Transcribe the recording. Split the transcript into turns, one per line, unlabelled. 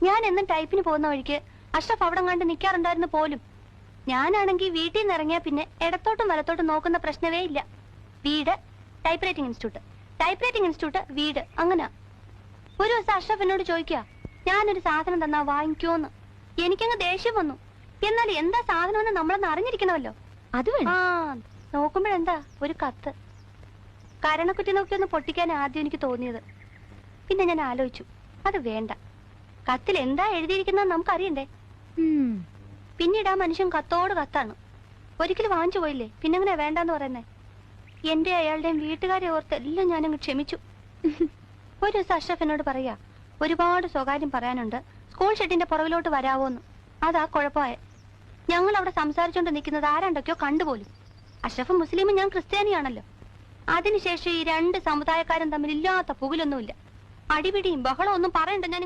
ഞാൻ എന്നും ടൈപ്പിന് പോകുന്ന വഴിക്ക് അഷ്റഫ് അവിടെ കണ്ട് നിൽക്കാറുണ്ടായിരുന്നു പോലും. ഞാനാണെങ്കിൽ വീട്ടിൽ നിന്ന് ഇറങ്ങിയാ പിന്നെ ഇടത്തോട്ടും വലത്തോട്ടും നോക്കുന്ന പ്രശ്നമേ ഇല്ല. വീട് type writing institute, type writing institute വീട്, അങ്ങനെ. ഒരു ദിവസം അഷ്റഫ് എന്നോട് ചോദിക്കുക, ഞാനൊരു സാധനം തന്നാ വാങ്ങിക്കോന്ന്. എനിക്കങ്ങ് ദേഷ്യം വന്നു. എന്നാൽ എന്താ സാധനം നമ്മളൊന്ന് അറിഞ്ഞിരിക്കണമല്ലോ.
അത്
ആ നോക്കുമ്പോഴെന്താ ഒരു കത്ത്. കരണക്കുറ്റി നോക്കി ഒന്ന് പൊട്ടിക്കാൻ ആദ്യം എനിക്ക് തോന്നിയത്. പിന്നെ ഞാൻ ആലോചിച്ചു, അത് വേണ്ട. കത്തിൽ എന്താ എഴുതിയിരിക്കുന്നത് നമുക്കറിയണ്ടേ. പിന്നീട് ആ മനുഷ്യൻ കത്തോട് കത്താണ്. ഒരിക്കലും വാങ്ങിച്ചു പോയില്ലേ, പിന്നെങ്ങനെ വേണ്ടെന്ന് പറയുന്നേ. എന്റെ അയാളുടെയും വീട്ടുകാരെ ഓർത്ത് എല്ലാം ഞാനങ്ങ് ക്ഷമിച്ചു. ഒരു ദിവസം അഷ്റഫ് എന്നോട് പറയാ, ഒരുപാട് സ്വകാര്യം പറയാനുണ്ട്, സ്കൂൾ ഷെഡിന്റെ പുറകിലോട്ട് വരാവോന്ന്. അതാ കുഴപ്പമായ. ഞങ്ങൾ അവിടെ സംസാരിച്ചോണ്ട് നിൽക്കുന്നത് ആരാണ്ടൊക്കെയോ കണ്ടുപോലും. അഷ്റഫ് മുസ്ലിമും ഞാൻ ക്രിസ്ത്യാനിയാണല്ലോ. അതിനുശേഷം ഈ രണ്ട് സമുദായക്കാരും തമ്മിൽ ഇല്ലാത്ത പുകിലൊന്നുമില്ല. അടിപിടിയും ബഹളവും ഒന്നും പറയണ്ട. ഞാൻ